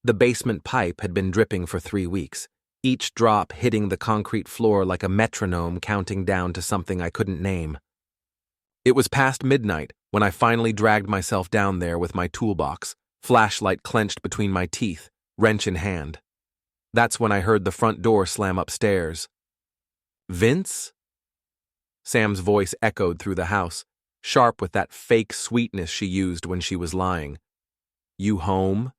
The basement pipe had been dripping for 3 weeks, each drop hitting the concrete floor like a metronome counting down to something I couldn't name. It was past midnight when I finally dragged myself down there with my toolbox, flashlight clenched between my teeth, wrench in hand. That's when I heard the front door slam upstairs. "Vince?" Sam's voice echoed through the house, sharp with that fake sweetness she used when she was lying. "You home?"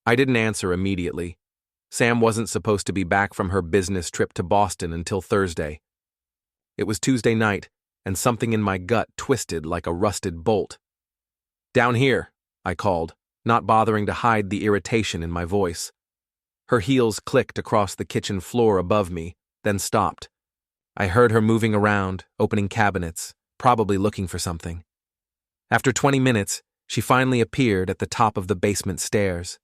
I didn't answer immediately. Sam wasn't supposed to be back from her business trip to Boston until Thursday. It was Tuesday night, and something in my gut twisted like a rusted bolt. "Down here," I called, not bothering to hide the irritation in my voice. Her heels clicked across the kitchen floor above me, then stopped. I heard her moving around, opening cabinets, probably looking for something. After 20 minutes, she finally appeared at the top of the basement stairs.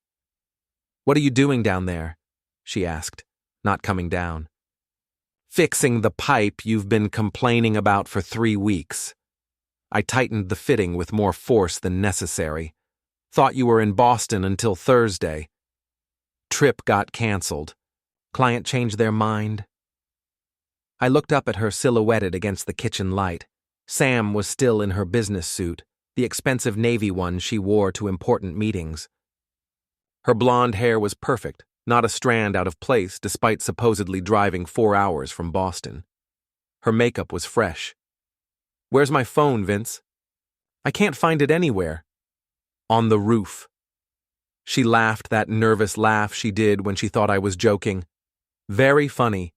"What are you doing down there?" she asked, not coming down. "Fixing the pipe you've been complaining about for 3 weeks. I tightened the fitting with more force than necessary. Thought you were in Boston until Thursday. Trip got canceled. Client changed their mind." I looked up at her silhouetted against the kitchen light. Sam was still in her business suit, the expensive navy one she wore to important meetings. Her blonde hair was perfect, not a strand out of place despite supposedly driving 4 hours from Boston. Her makeup was fresh. "Where's my phone, Vince?" "I can't find it anywhere." "On the roof." She laughed that nervous laugh she did when she thought I was joking. "Very funny.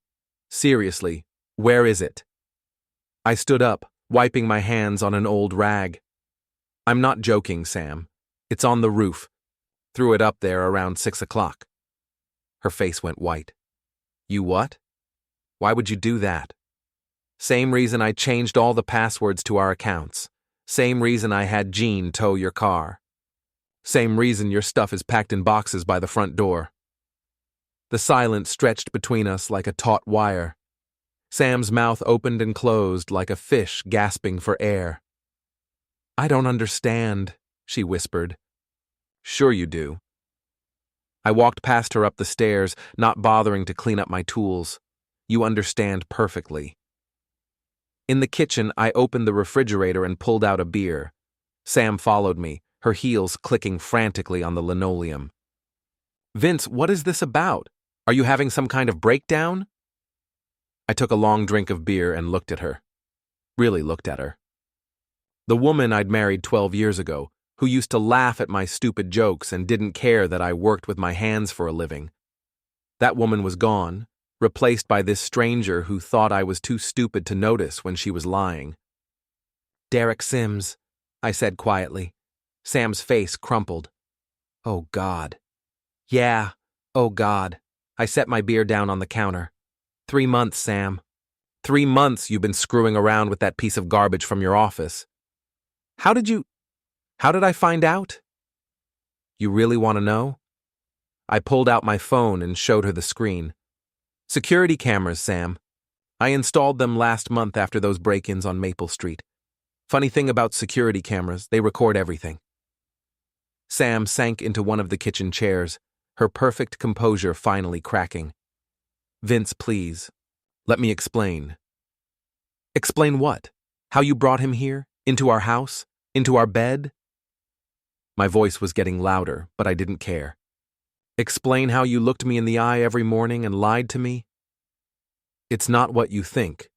Seriously, where is it?" I stood up, wiping my hands on an old rag. "I'm not joking, Sam. It's on the roof. Threw it up there around 6 o'clock. Her face went white. "You what? Why would you do that?" "Same reason I changed all the passwords to our accounts. Same reason I had Jean tow your car. Same reason your stuff is packed in boxes by the front door." The silence stretched between us like a taut wire. Sam's mouth opened and closed like a fish gasping for air. "I don't understand," she whispered. "Sure you do." I walked past her up the stairs, not bothering to clean up my tools. "You understand perfectly." In the kitchen, I opened the refrigerator and pulled out a beer. Sam followed me, her heels clicking frantically on the linoleum. "Vince, what is this about? Are you having some kind of breakdown?" I took a long drink of beer and looked at her. Really looked at her. The woman I'd married 12 years ago, who used to laugh at my stupid jokes and didn't care that I worked with my hands for a living. That woman was gone, replaced by this stranger who thought I was too stupid to notice when she was lying. "Derek Sims," I said quietly. Sam's face crumpled. "Oh, God." "Yeah, oh, God." I set my beer down on the counter. 3 months, Sam. 3 months you've been screwing around with that piece of garbage from your office. How did I find out?" "You really want to know?" I pulled out my phone and showed her the screen. "Security cameras, Sam. I installed them last month after those break-ins on Maple Street. Funny thing about security cameras, they record everything." Sam sank into one of the kitchen chairs, her perfect composure finally cracking. "Vince, please. Let me explain." "Explain what? How you brought him here? Into our house? Into our bed?" My voice was getting louder, but I didn't care. "Explain how you looked me in the eye every morning and lied to me?" "It's not what you think.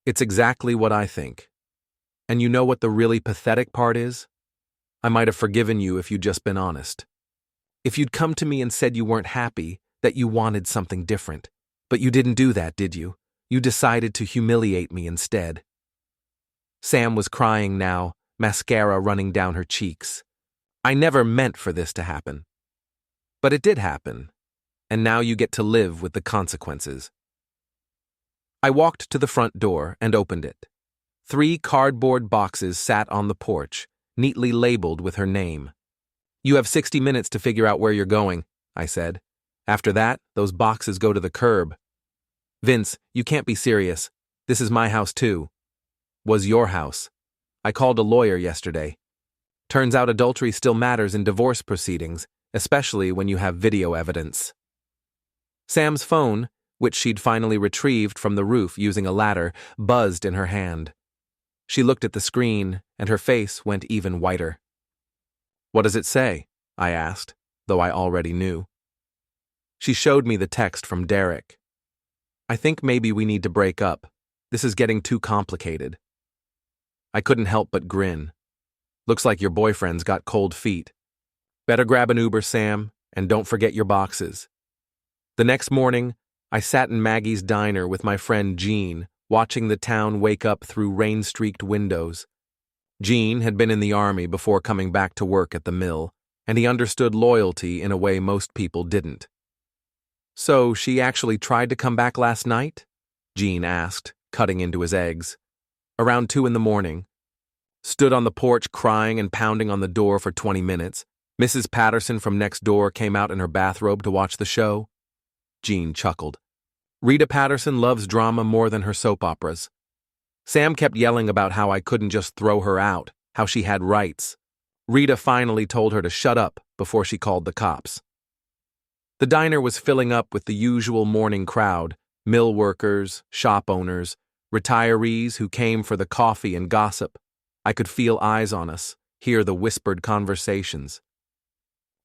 It's exactly what I think. And you know what the really pathetic part is? I might have forgiven you if you'd just been honest. If you'd come to me and said you weren't happy, that you wanted something different. But you didn't do that, did you? You decided to humiliate me instead." Sam was crying now, mascara running down her cheeks. "I never meant for this to happen. But it did happen, and now you get to live with the consequences." I walked to the front door and opened it. 3 cardboard boxes sat on the porch, neatly labeled with her name. "You have 60 minutes to figure out where you're going," I said. "After that, those boxes go to the curb." "Vince, you can't be serious. This is my house too." "Was your house. I called a lawyer yesterday. Turns out adultery still matters in divorce proceedings, especially when you have video evidence. Sam's phone, which she'd finally retrieved from the roof using a ladder, buzzed in her hand. She looked at the screen, and her face went even whiter. "What does it say?" I asked, though I already knew. She showed me the text from Derek. "I think maybe we need to break up. This is getting too complicated." I couldn't help but grin. "Looks like your boyfriend's got cold feet. Better grab an Uber, Sam, and don't forget your boxes." The next morning, I sat in Maggie's diner with my friend Jean, watching the town wake up through rain-streaked windows. Jean had been in the army before coming back to work at the mill, and he understood loyalty in a way most people didn't. "So she actually tried to come back last night?" Jean asked, cutting into his eggs. "Around 2 in the morning. Stood on the porch crying and pounding on the door for 20 minutes. Mrs. Patterson from next door came out in her bathrobe to watch the show." Jean chuckled. "Rita Patterson loves drama more than her soap operas. Sam kept yelling about how I couldn't just throw her out, how she had rights. Rita finally told her to shut up before she called the cops." The diner was filling up with the usual morning crowd, mill workers, shop owners, retirees who came for the coffee and gossip. I could feel eyes on us, hear the whispered conversations.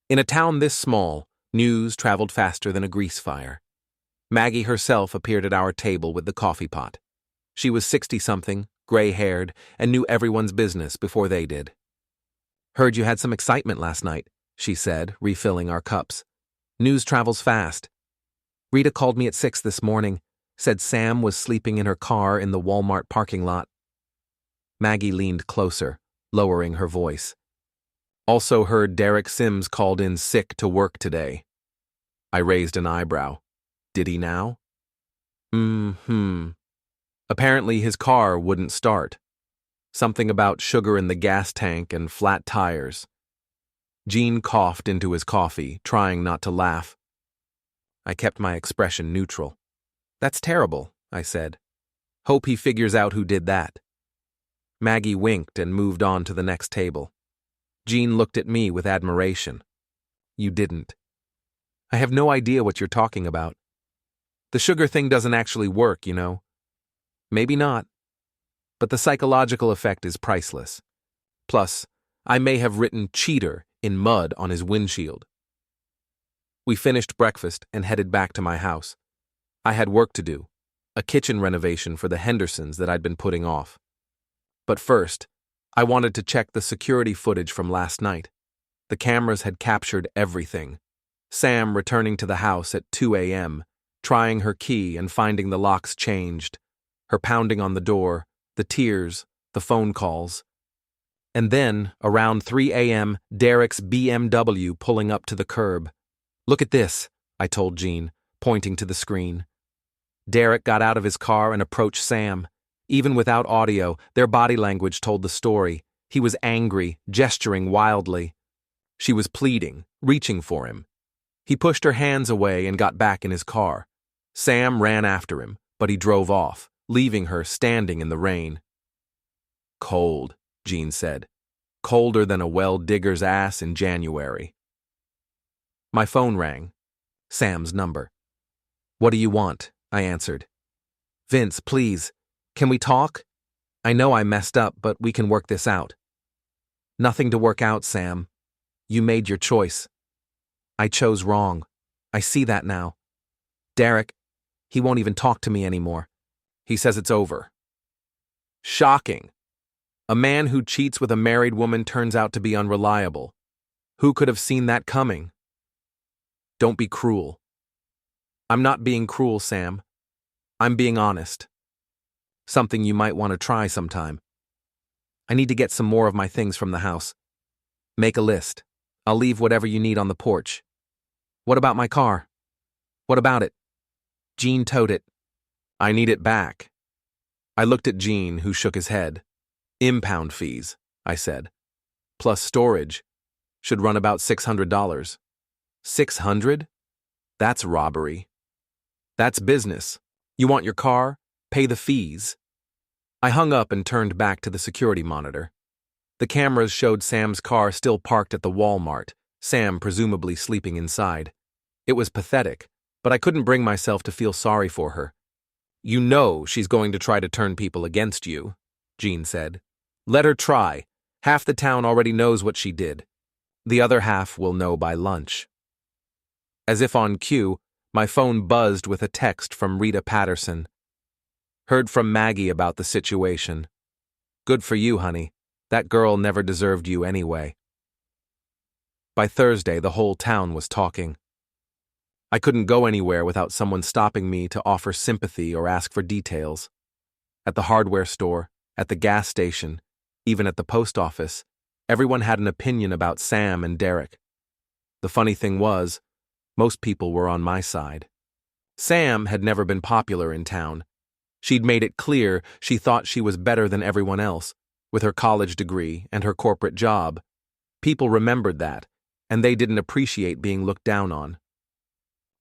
In a town this small, news traveled faster than a grease fire. Maggie herself appeared at our table with the coffee pot. She was 60-something, gray-haired, and knew everyone's business before they did. "Heard you had some excitement last night," she said, refilling our cups. "News travels fast. Rita called me at 6 this morning, said Sam was sleeping in her car in the Walmart parking lot." Maggie leaned closer, lowering her voice. "Also heard Derek Sims called in sick to work today." I raised an eyebrow. "Did he now?" Apparently his car wouldn't start. Something about sugar in the gas tank and flat tires." Jean coughed into his coffee, trying not to laugh. I kept my expression neutral. "That's terrible," I said. "Hope he figures out who did that." Maggie winked and moved on to the next table. Jean looked at me with admiration. "You didn't." "I have no idea what you're talking about. The sugar thing doesn't actually work, you know." "Maybe not. But the psychological effect is priceless. Plus, I may have written cheater in mud on his windshield." We finished breakfast and headed back to my house. I had work to do, a kitchen renovation for the Hendersons that I'd been putting off. But first, I wanted to check the security footage from last night. The cameras had captured everything. Sam returning to the house at 2 a.m., trying her key and finding the locks changed, her pounding on the door, the tears, the phone calls. And then, around 3 a.m., Derek's BMW pulling up to the curb. "Look at this," I told Jean, pointing to the screen. Derek got out of his car and approached Sam. Even without audio, their body language told the story. He was angry, gesturing wildly. She was pleading, reaching for him. He pushed her hands away and got back in his car. Sam ran after him, but he drove off, leaving her standing in the rain. "Cold," Jean said. "Colder than a well-digger's ass in January." My phone rang. Sam's number. "What do you want?" I answered. "Vince, please. Can we talk? I know I messed up, but we can work this out." "Nothing to work out, Sam. You made your choice. I chose wrong. I see that now. Derek, he won't even talk to me anymore. He says it's over." Shocking. A man who cheats with a married woman turns out to be unreliable. Who could have seen that coming? "Don't be cruel." "I'm not being cruel, Sam. I'm being honest. Something you might want to try sometime. I need to get some more of my things from the house. Make a list. I'll leave whatever you need on the porch." "What about my car?" "What about it?" "Jean towed it." "I need it back." I looked at Jean, who shook his head. "Impound fees," I said. "Plus storage. Should run about $600. $600? That's robbery. That's business. You want your car? Pay the fees." I hung up and turned back to the security monitor. The cameras showed Sam's car still parked at the Walmart, Sam presumably sleeping inside. It was pathetic, but I couldn't bring myself to feel sorry for her. "You know she's going to try to turn people against you," Jean said. "Let her try. Half the town already knows what she did. The other half will know by lunch." As if on cue, my phone buzzed with a text from Rita Patterson. "Heard from Maggie about the situation. Good for you, honey. That girl never deserved you anyway." By Thursday, the whole town was talking. I couldn't go anywhere without someone stopping me to offer sympathy or ask for details. At the hardware store, at the gas station, even at the post office, everyone had an opinion about Sam and Derek. The funny thing was, most people were on my side. Sam had never been popular in town. She'd made it clear she thought she was better than everyone else, with her college degree and her corporate job. People remembered that, and they didn't appreciate being looked down on.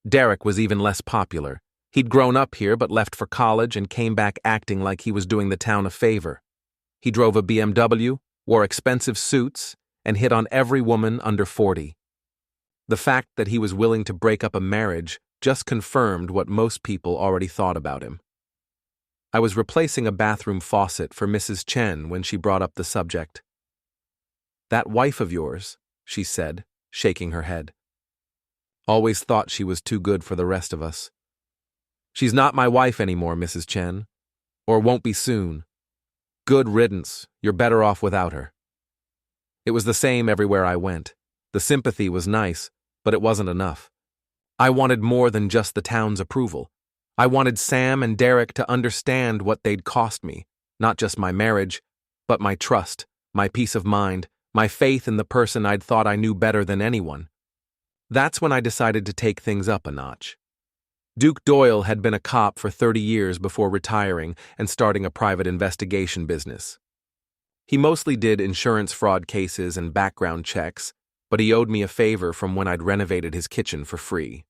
Derek was even less popular. He'd grown up here but left for college and came back acting like he was doing the town a favor. He drove a BMW, wore expensive suits, and hit on every woman under 40. The fact that he was willing to break up a marriage just confirmed what most people already thought about him. I was replacing a bathroom faucet for Mrs. Chen when she brought up the subject. "That wife of yours," she said, shaking her head. "Always thought she was too good for the rest of us. She's not my wife anymore, Mrs. Chen. Or won't be soon. Good riddance, you're better off without her." It was the same everywhere I went. The sympathy was nice, but it wasn't enough. I wanted more than just the town's approval. I wanted Sam and Derek to understand what they'd cost me, not just my marriage, but my trust, my peace of mind, my faith in the person I'd thought I knew better than anyone. That's when I decided to take things up a notch. Duke Doyle had been a cop for 30 years before retiring and starting a private investigation business. He mostly did insurance fraud cases and background checks, but he owed me a favor from when I'd renovated his kitchen for free.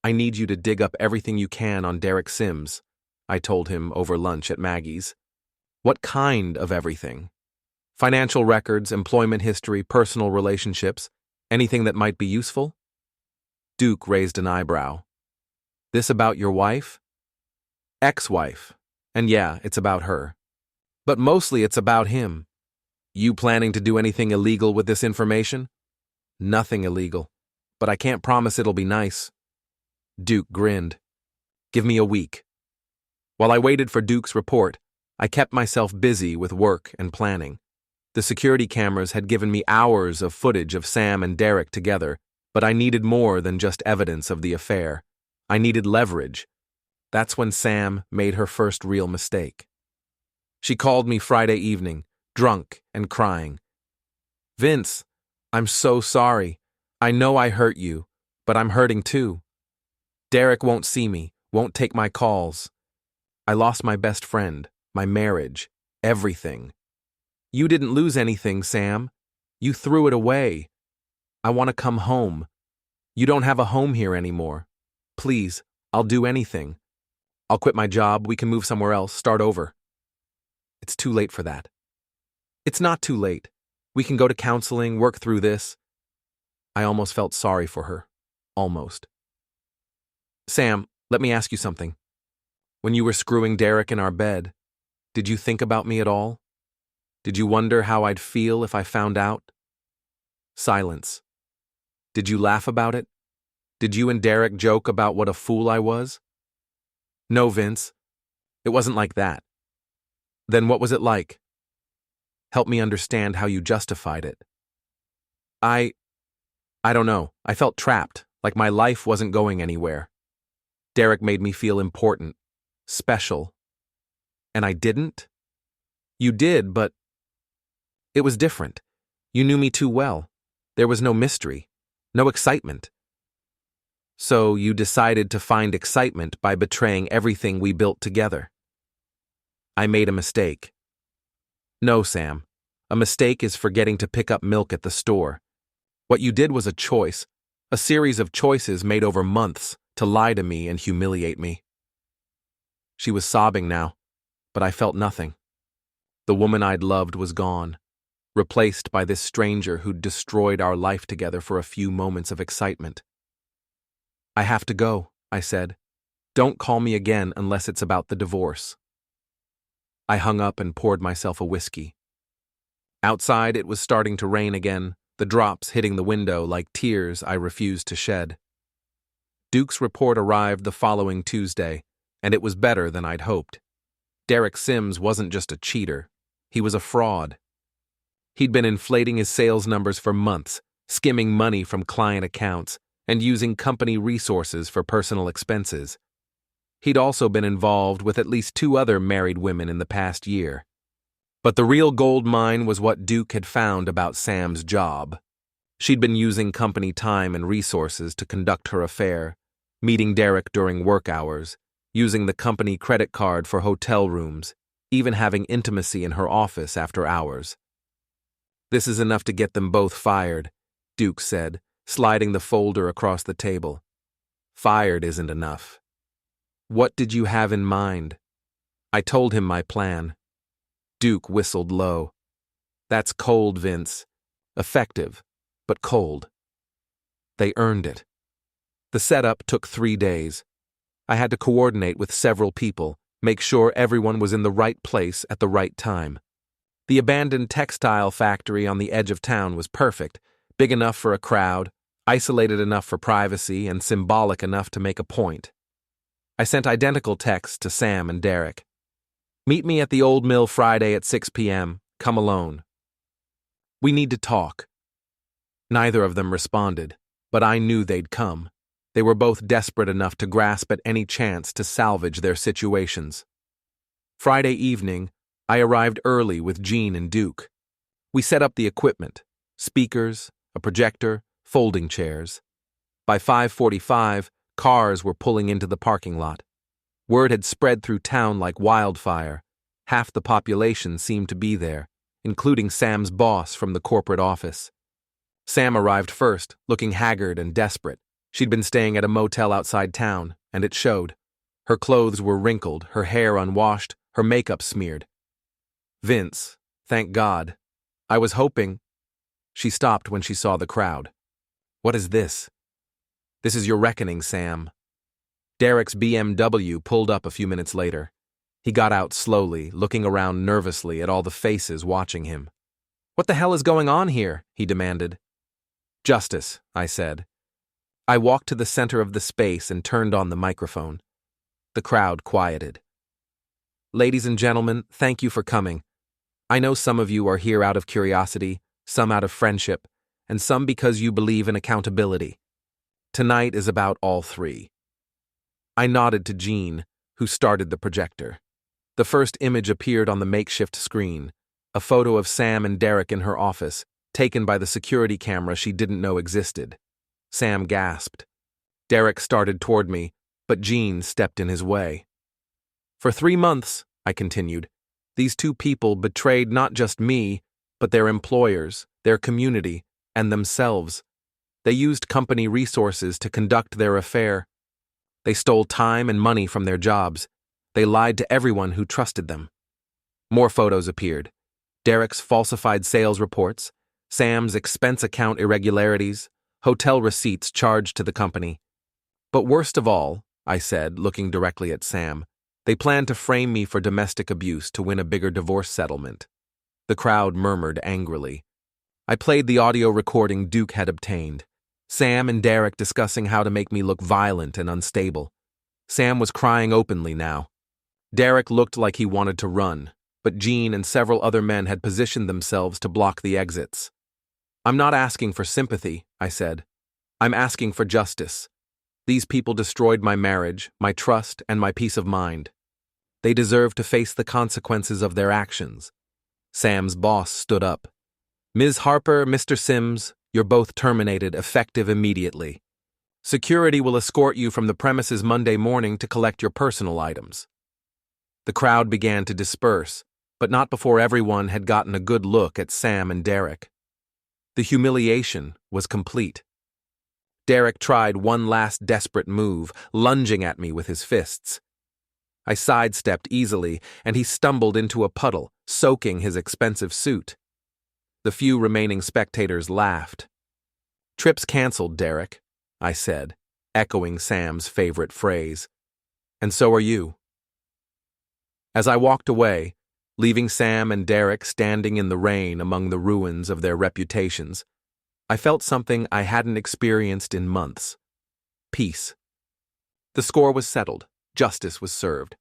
"I need you to dig up everything you can on Derek Sims," I told him over lunch at Maggie's. "What kind of everything? Financial records, employment history, personal relationships, anything that might be useful?" Duke raised an eyebrow. "This about your wife?" "Ex-wife. And yeah, it's about her. But mostly it's about him. You planning to do anything illegal with this information?" "Nothing illegal. But I can't promise it'll be nice." Duke grinned. "Give me a week." While I waited for Duke's report, I kept myself busy with work and planning. The security cameras had given me hours of footage of Sam and Derek together, but I needed more than just evidence of the affair. I needed leverage. That's when Sam made her first real mistake. She called me Friday evening, drunk and crying. "Vince, I'm so sorry. I know I hurt you, but I'm hurting too. Derek won't see me, won't take my calls. I lost my best friend, my marriage, everything. You didn't lose anything, Sam. You threw it away. I want to come home. You don't have a home here anymore. Please, I'll do anything. I'll quit my job, we can move somewhere else, start over." "It's too late for that." "It's not too late. We can go to counseling, work through this." I almost felt sorry for her. Almost. "Sam, let me ask you something. When you were screwing Derek in our bed, did you think about me at all? Did you wonder how I'd feel if I found out?" Silence. "Did you laugh about it? Did you and Derek joke about what a fool I was?" "No, Vince. It wasn't like that." "Then what was it like? Help me understand how you justified it." I don't know. I felt trapped, like my life wasn't going anywhere. Derek made me feel important, special. And I didn't? You did, but it was different. You knew me too well. There was no mystery, no excitement. So you decided to find excitement by betraying everything we built together. I made a mistake. No, Sam. A mistake is forgetting to pick up milk at the store. What you did was a choice, a series of choices made over months to lie to me and humiliate me. She was sobbing now, but I felt nothing. The woman I'd loved was gone. replaced by this stranger who'd destroyed our life together for a few moments of excitement. "I have to go," I said. "Don't call me again unless it's about the divorce." I hung up and poured myself a whiskey. Outside, it was starting to rain again, the drops hitting the window like tears I refused to shed. Duke's report arrived the following Tuesday, and it was better than I'd hoped. Derek Sims wasn't just a cheater, he was a fraud. He'd been inflating his sales numbers for months, skimming money from client accounts, and using company resources for personal expenses. He'd also been involved with at least 2 other married women in the past year. But the real gold mine was what Duke had found about Sam's job. She'd been using company time and resources to conduct her affair, meeting Derek during work hours, using the company credit card for hotel rooms, even having intimacy in her office after hours. "This is enough to get them both fired," Duke said, sliding the folder across the table. "Fired isn't enough." "What did you have in mind?" I told him my plan. Duke whistled low. "That's cold, Vince. Effective, but cold." They earned it. The setup took 3 days. I had to coordinate with several people, make sure everyone was in the right place at the right time. The abandoned textile factory on the edge of town was perfect, big enough for a crowd, isolated enough for privacy, and symbolic enough to make a point. I sent identical texts to Sam and Derek. "Meet me at the old mill Friday at 6 p.m. Come alone. We need to talk." Neither of them responded, but I knew they'd come. They were both desperate enough to grasp at any chance to salvage their situations. Friday evening, I arrived early with Jean and Duke. We set up the equipment: speakers, a projector, folding chairs. By 5:45, cars were pulling into the parking lot. Word had spread through town like wildfire. Half the population seemed to be there, including Sam's boss from the corporate office. Sam arrived first, looking haggard and desperate. She'd been staying at a motel outside town, and it showed. Her clothes were wrinkled, her hair unwashed, her makeup smeared. "Vince, thank God. I was hoping—" She stopped when she saw the crowd. "What is this?" "This is your reckoning, Sam." Derek's BMW pulled up a few minutes later. He got out slowly, looking around nervously at all the faces watching him. "What the hell is going on here?" he demanded. "Justice," I said. I walked to the center of the space and turned on the microphone. The crowd quieted. "Ladies and gentlemen, thank you for coming. I know some of you are here out of curiosity, some out of friendship, and some because you believe in accountability. Tonight is about all 3. I nodded to Jean, who started the projector. The first image appeared on the makeshift screen, a photo of Sam and Derek in her office, taken by the security camera she didn't know existed. Sam gasped. Derek started toward me, but Jean stepped in his way. "For 3 months," I continued, "these 2 people betrayed not just me, but their employers, their community, and themselves. They used company resources to conduct their affair. They stole time and money from their jobs. They lied to everyone who trusted them." More photos appeared. Derek's falsified sales reports, Sam's expense account irregularities, hotel receipts charged to the company. "But worst of all," I said, looking directly at Sam, "they planned to frame me for domestic abuse to win a bigger divorce settlement." The crowd murmured angrily. I played the audio recording Duke had obtained. Sam and Derek discussing how to make me look violent and unstable. Sam was crying openly now. Derek looked like he wanted to run, but Jean and several other men had positioned themselves to block the exits. "I'm not asking for sympathy," I said. "I'm asking for justice. These people destroyed my marriage, my trust, and my peace of mind. They deserve to face the consequences of their actions." Sam's boss stood up. "Ms. Harper, Mr. Sims, you're both terminated, effective immediately. Security will escort you from the premises Monday morning to collect your personal items." The crowd began to disperse, but not before everyone had gotten a good look at Sam and Derek. The humiliation was complete. Derek tried one last desperate move, lunging at me with his fists. I sidestepped easily, and he stumbled into a puddle, soaking his expensive suit. The few remaining spectators laughed. "Trip's canceled, Derek," I said, echoing Sam's favorite phrase. "And so are you." As I walked away, leaving Sam and Derek standing in the rain among the ruins of their reputations, I felt something I hadn't experienced in months. Peace. The score was settled. Justice was served.